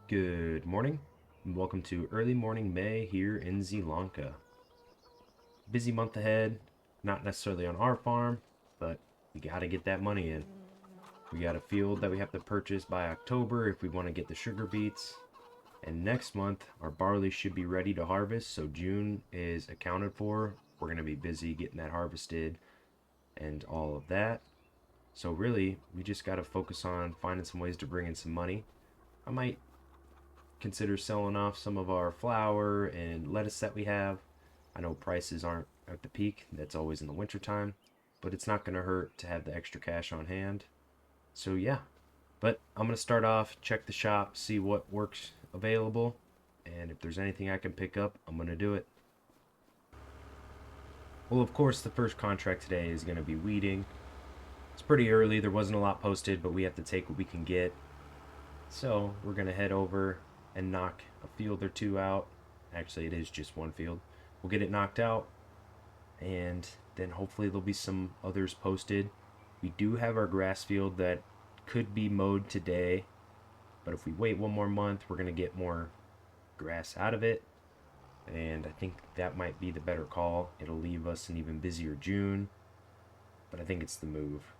Good morning, and welcome to Early Morning May here in Zielonka. Busy month ahead, not necessarily on our farm, but we gotta get that money in. We got a field that we have to purchase by October if we want to get the sugar beets, and next month our barley should be ready to harvest, so June is accounted for. We're gonna be busy getting that harvested and all of that. So really, we just gotta focus on finding some ways to bring in some money. I might consider selling off some of our flour and lettuce that we have. I know prices aren't at the peak, that's always in the winter time, but it's not going to hurt to have the extra cash on hand. So yeah, but I'm going to start off, check the shop, see what works available, and if there's anything I can pick up, I'm going to do it. Well, of course, the first contract today is going to be weeding. It's pretty early, there wasn't a lot posted, but we have to take what we can get. So we're going to head over and knock a field or two out. Actually, it is just one field. We'll get it knocked out, and then hopefully there'll be some others posted. We do have our grass field that could be mowed today, but if we wait one more month, we're going to get more grass out of it, and I think that might be the better call. It'll leave us an even busier June, but I think it's the move.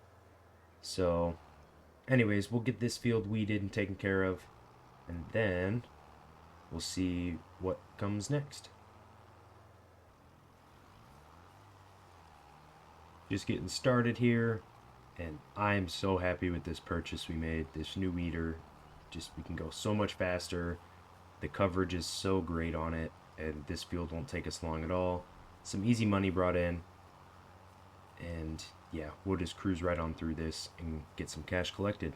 So anyways, we'll get this field weeded and taken care of, and then we'll see what comes next. Just getting started here, and I am so happy with this purchase we made, this new weeder. Just we can go so much faster. The coverage is so great on it, and this field won't take us long at all. Some easy money brought in, and yeah, we'll just cruise right on through this and get some cash collected.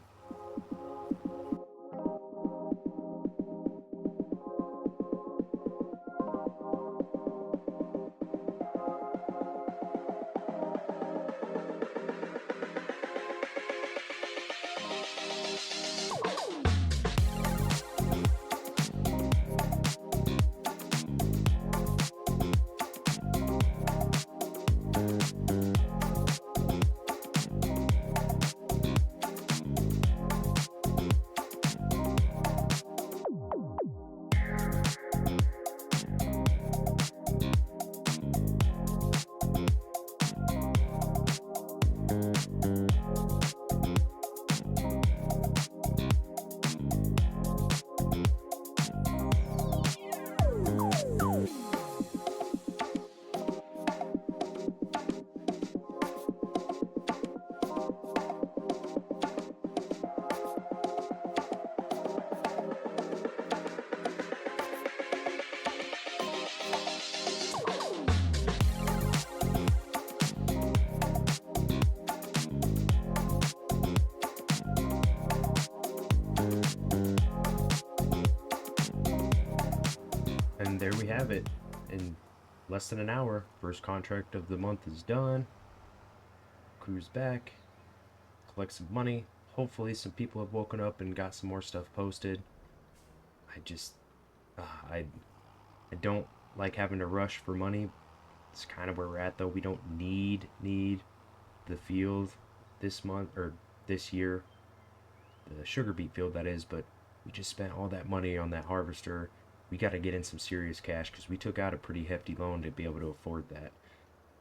And there we have it. In less than an hour, first contract of the month is done. Cruise back, collect some money. Hopefully some people have woken up and got some more stuff posted. I just, I don't like having to rush for money. It's kind of where we're at though. We don't need the field this month or this year, the sugar beet field that is, but we just spent all that money on that harvester. We got to get in some serious cash because we took out a pretty hefty loan to be able to afford that,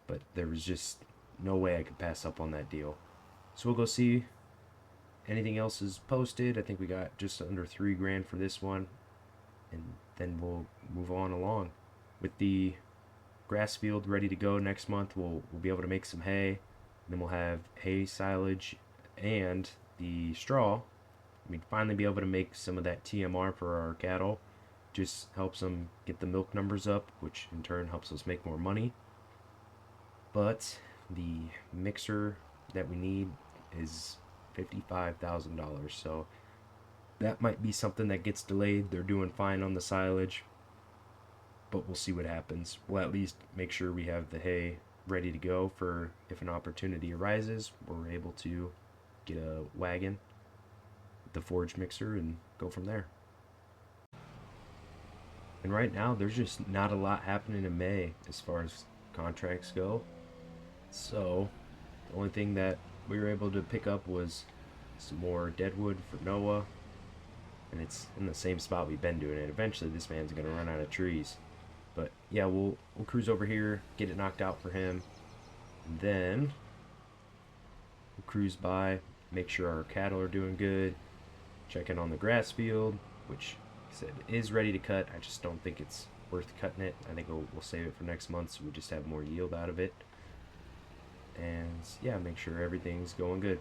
but there was just no way I could pass up on that deal. So we'll go see anything else is posted. I think we got just under $3 grand for this one, and then we'll move on along with the grass field ready to go. Next month we'll be able to make some hay, and then we'll have hay silage and the straw. We'd finally be able to make some of that TMR for our cattle. Just helps them get the milk numbers up, which in turn helps us make more money. But the mixer that we need is $55,000, so that might be something that gets delayed. They're doing fine on the silage, but we'll see what happens. We'll at least make sure we have the hay ready to go for if an opportunity arises. We're able to get a wagon, the forage mixer, and go from there. And right now, there's just not a lot happening in May as far as contracts go. So, the only thing that we were able to pick up was some more deadwood for Noah. and it's in the same spot we've been doing it. Eventually this man's gonna run out of trees. But yeah, we'll cruise over here, get it knocked out for him, and then we'll cruise by, make sure our cattle are doing good, check in on the grass field, which like I said is ready to cut. I just don't think it's worth cutting it. I think we'll save it for next month so we just have more yield out of it. And yeah, make sure everything's going good.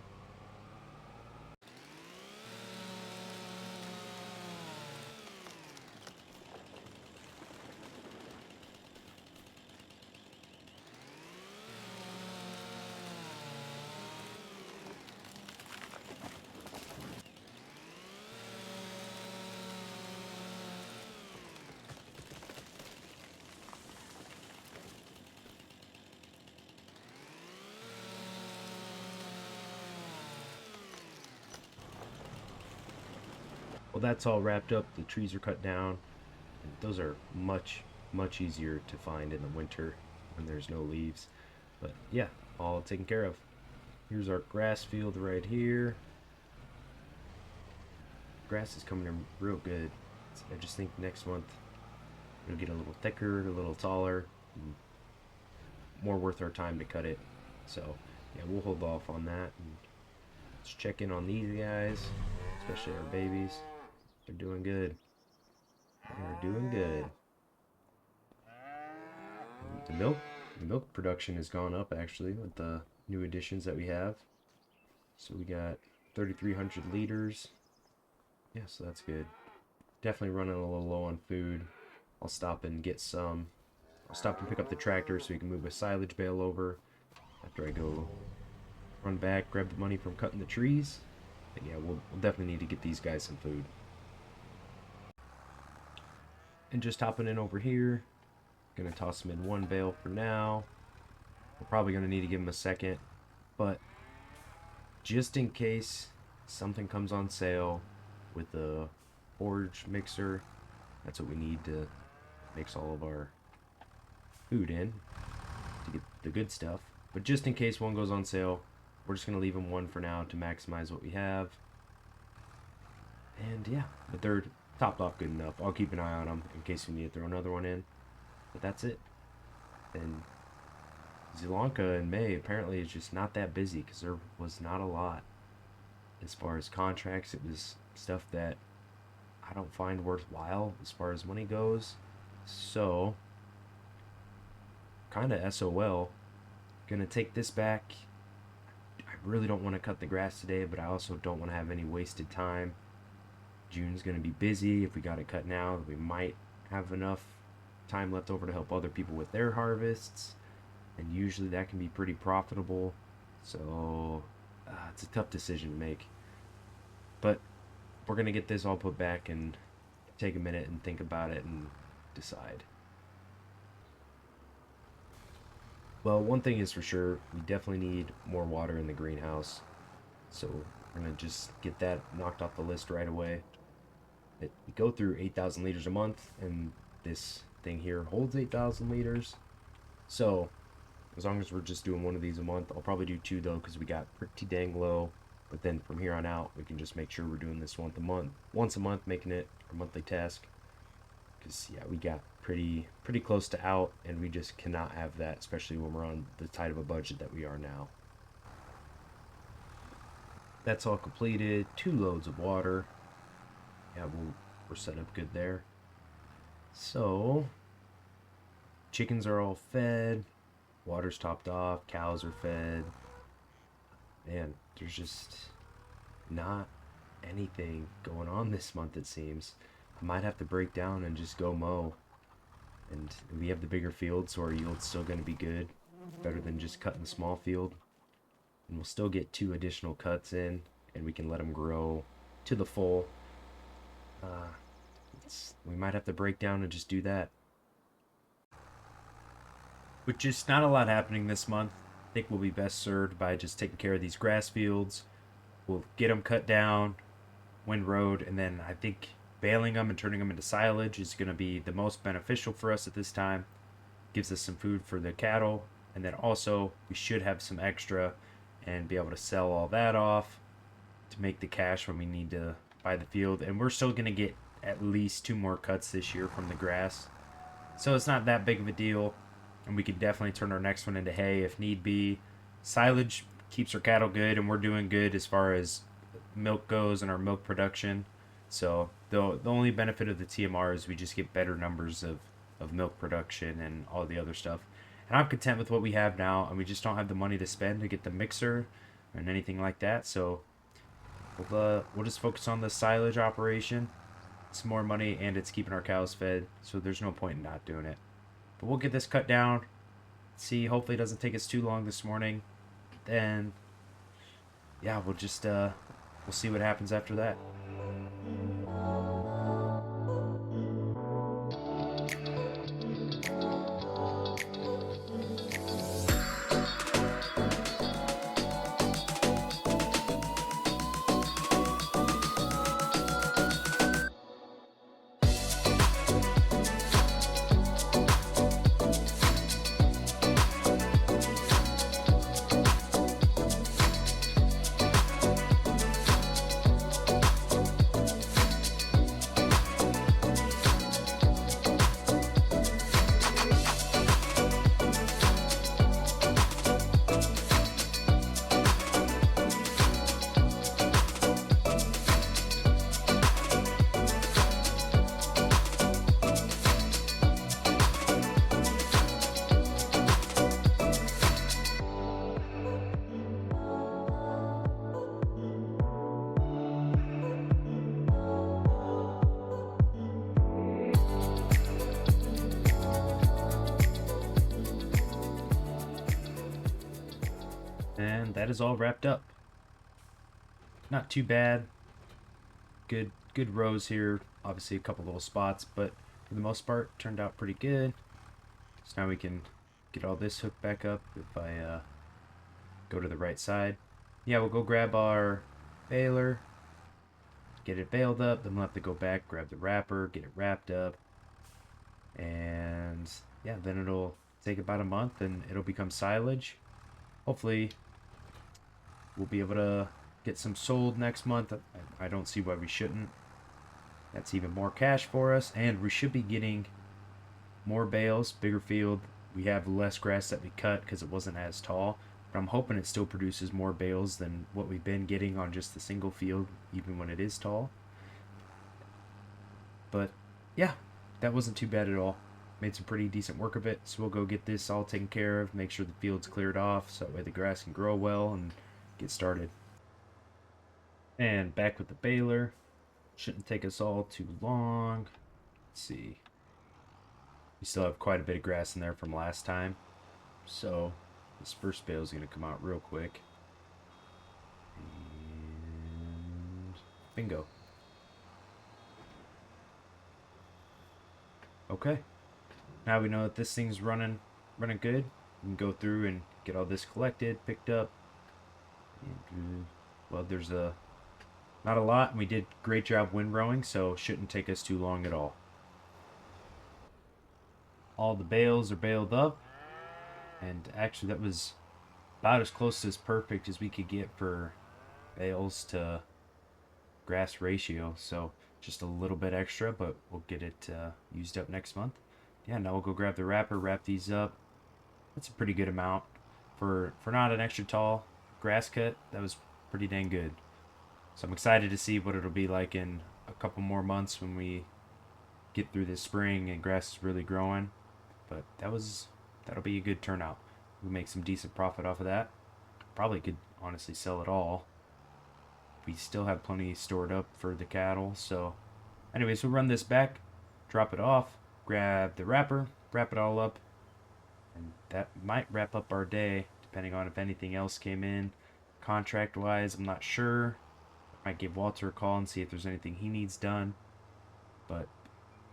Well, that's all wrapped up. The trees are cut down. And those are much easier to find in the winter when there's no leaves. But yeah, all taken care of. Here's our grass field right here. Grass is coming in real good. I just think next month it'll get a little thicker, a little taller, and more worth our time to cut it. So yeah, we'll hold off on that. And let's check in on these guys, especially our babies. They're doing good. They're doing good. The milk production has gone up actually with the new additions that we have. So we got 3,300 liters. Yeah, so that's good. Definitely running a little low on food. I'll stop and get some. I'll stop and pick up the tractor so we can move a silage bale over after I go run back, grab the money from cutting the trees. But yeah, we'll definitely need to get these guys some food. And just hopping in over here, gonna toss them in one bale for now. We're probably gonna need to give them a second, but just in case something comes on sale with the forage mixer, that's what we need to mix all of our food in to get the good stuff. But just in case one goes on sale, we're just gonna leave them one for now to maximize what we have. And yeah, but they're topped off good enough. I'll keep an eye on them in case we need to throw another one in. But that's it. And Zielonka in May apparently is just not that busy because there was not a lot. As far as contracts, it was stuff that I don't find worthwhile as far as money goes. So, kind of SOL. Gonna take this back. I really don't want to cut the grass today, but I also don't want to have any wasted time. June's gonna be busy. If we got it cut now, we might have enough time left over to help other people with their harvests, and usually that can be pretty profitable. So it's a tough decision to make, but we're gonna get this all put back and take a minute and think about it and decide. Well, one thing is for sure, we definitely need more water in the greenhouse, so we're gonna just get that knocked off the list right away. We go through 8,000 liters a month, and this thing here holds 8,000 liters. So as long as we're just doing one of these a month, I'll probably do two though, because we got pretty dang low. But then from here on out, we can just make sure we're doing this once a month, making it our monthly task. Because yeah, we got pretty close to out, and we just cannot have that, especially when we're on the tight of a budget that we are now. That's all completed. 2 loads of water. Yeah, we're set up good there. So chickens are all fed, water's topped off, cows are fed. Man, there's just not anything going on this month, it seems. I might have to break down and just go mow. And we have the bigger field, so our yield's still going to be good. Better than just cutting the small field. And we'll still get 2 additional cuts in, and we can let them grow to the full. We might have to break down and just do that. With just not a lot happening this month, I think we'll be best served by just taking care of these grass fields. We'll get them cut down, windrowed, and then I think baling them and turning them into silage is going to be the most beneficial for us at this time. Gives us some food for the cattle, and then also we should have some extra and be able to sell all that off to make the cash when we need to by the field, and we're still going to get at least 2 more cuts this year from the grass. So it's not that big of a deal, and we can definitely turn our next one into hay if need be. Silage keeps our cattle good, and we're doing good as far as milk goes and our milk production. So the only benefit of the TMR is we just get better numbers of milk production and all the other stuff. And I'm content with what we have now, and we just don't have the money to spend to get the mixer and anything like that. So we'll just focus on the silage operation. Some more money, and it's keeping our cows fed, so there's no point in not doing it. But we'll get this cut down. See, hopefully it doesn't take us too long this morning. Then, yeah, we'll just we'll see what happens after that. And that is all wrapped up. Not too bad. Good rows here. Obviously a couple little spots, but for the most part turned out pretty good. So now we can get all this hooked back up if I go to the right side. Yeah, we'll go grab our baler, get it baled up, then we'll have to go back, grab the wrapper, get it wrapped up, and yeah, then it'll take about a month and it'll become silage. Hopefully we'll be able to get some sold next month. I don't see why we shouldn't. That's even more cash for us, and we should be getting more bales, bigger field. We have less grass that we cut because it wasn't as tall, but I'm hoping it still produces more bales than what we've been getting on just the single field, even when it is tall. But yeah, that wasn't too bad at all. Made some pretty decent work of it, so we'll go get this all taken care of, make sure the field's cleared off so that way the grass can grow well and get started. And back with the baler. Shouldn't take us all too long. Let's see. We still have quite a bit of grass in there from last time, so this first bale is going to come out real quick. And bingo. Okay. Now we know that this thing's running good. We can go through and get all this collected, picked up. And, well, there's not a lot, and we did a great job windrowing, so shouldn't take us too long at all. All the bales are baled up, and actually that was about as close as perfect as we could get for bales to grass ratio, so just a little bit extra, but we'll get it used up next month. Yeah, now we'll go grab the wrapper, wrap these up. That's a pretty good amount for not an extra tall grass cut. That was pretty dang good. So I'm excited to see what it'll be like in a couple more months when we get through this spring and grass is really growing. But that'll be a good turnout. We'll make some decent profit off of that. Probably could honestly sell it all. We still have plenty stored up for the cattle. So anyways, we'll run this back, drop it off, grab the wrapper, wrap it all up, and that might wrap up our day, depending on if anything else came in. Contract wise, I'm not sure. Might give Walter a call and see if there's anything he needs done. But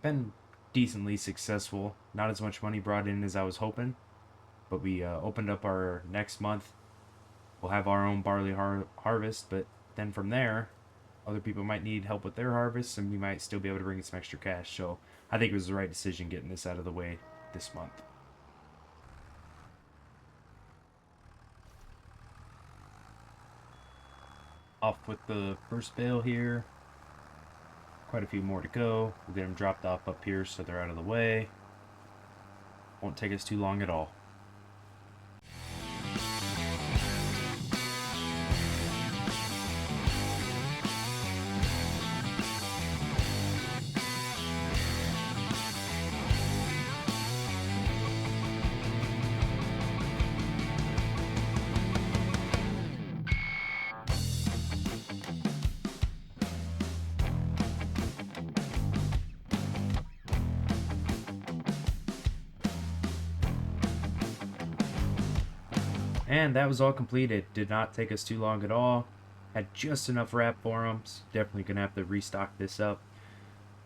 been decently successful. Not as much money brought in as I was hoping. But we opened up our next month. We'll have our own barley harvest. But then from there, other people might need help with their harvests, and we might still be able to bring in some extra cash. So I think it was the right decision getting this out of the way this month. Off with the first bale here. Quite a few more to go. We'll get them dropped off up here so they're out of the way. Won't take us too long at all. And that was all completed. Did not take us too long at all. Had just enough wrap for them. So definitely gonna have to restock this up.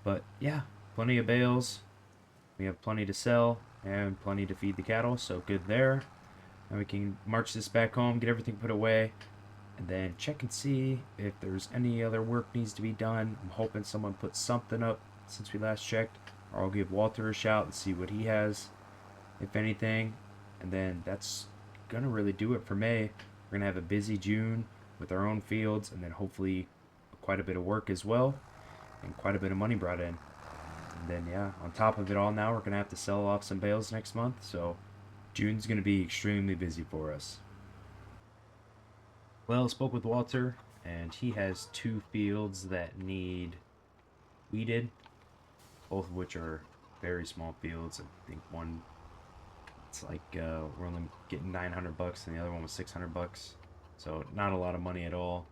But yeah, plenty of bales. We have plenty to sell and plenty to feed the cattle, so good there. And we can march this back home, get everything put away, and then check and see if there's any other work needs to be done. I'm hoping someone put something up since we last checked, or I'll give Walter a shout and see what he has, if anything. And then that's gonna really do it for May. We're gonna have a busy June with our own fields, and then hopefully quite a bit of work as well, and quite a bit of money brought in. And then yeah, on top of it all, now we're gonna have to sell off some bales next month, so June's gonna be extremely busy for us. Well, spoke with Walter, and he has 2 fields that need weeded, both of which are very small fields. I think one, it's like we're only getting $900, and the other one was $600, so not a lot of money at all.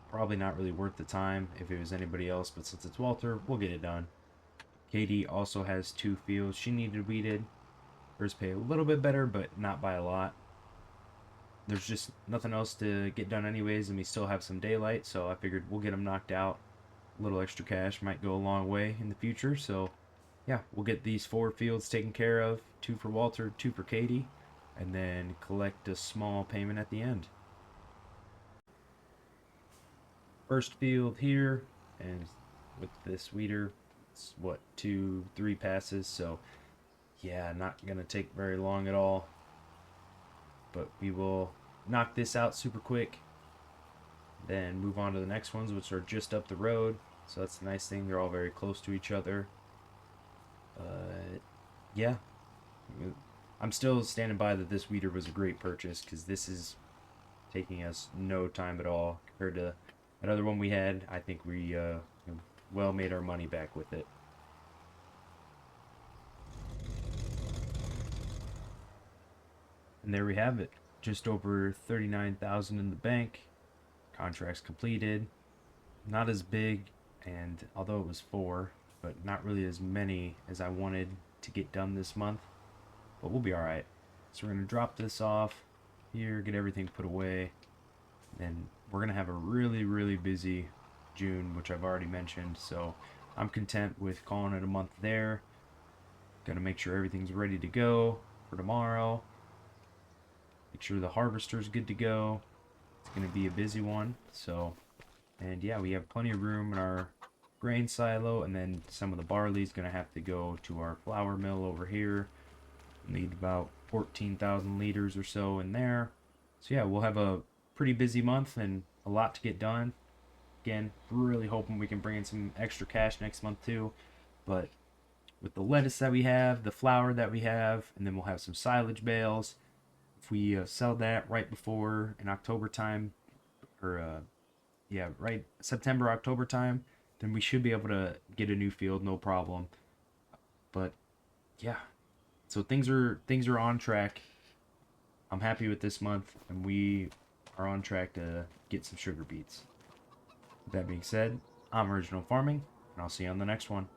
Probably not really worth the time if it was anybody else, but since it's Walter, we'll get it done. Katie also has 2 fields she needed weeded. Hers pay a little bit better, but not by a lot. There's just nothing else to get done anyways, and we still have some daylight, so I figured we'll get them knocked out. A little extra cash might go a long way in the future, so yeah, we'll get these 4 fields taken care of. 2 for Walter, 2 for Katie, and then collect a small payment at the end. First field here, and with this weeder, it's what, 2-3 passes, so yeah, not gonna take very long at all. But we will knock this out super quick, then move on to the next ones, which are just up the road. So that's the nice thing, they're all very close to each other. Yeah, I'm still standing by that this weeder was a great purchase, because this is taking us no time at all compared to that other one we had. I think we well made our money back with it. And there we have it. Just over 39,000 in the bank. Contracts completed. Not as big, and although it was 4, but not really as many as I wanted to get done this month. But we'll be alright. So we're going to drop this off here, get everything put away. Then we're going to have a really, really busy June, which I've already mentioned. So I'm content with calling it a month there. Got to make sure everything's ready to go for tomorrow. Make sure the harvester's good to go. It's going to be a busy one. So, and yeah, we have plenty of room in our grain silo, and then some of the barley is going to have to go to our flour mill over here. Need about 14,000 liters or so in there. So yeah, we'll have a pretty busy month and a lot to get done. Again, really hoping we can bring in some extra cash next month too. But with the lettuce that we have, the flour that we have, and then we'll have some silage bales. If we sell that right before in October time, or yeah, right September, October time, then we should be able to get a new field, no problem. But yeah, so things are on track. I'm happy with this month, and we are on track to get some sugar beets. With that being said, I'm Original Farming, and I'll see you on the next one.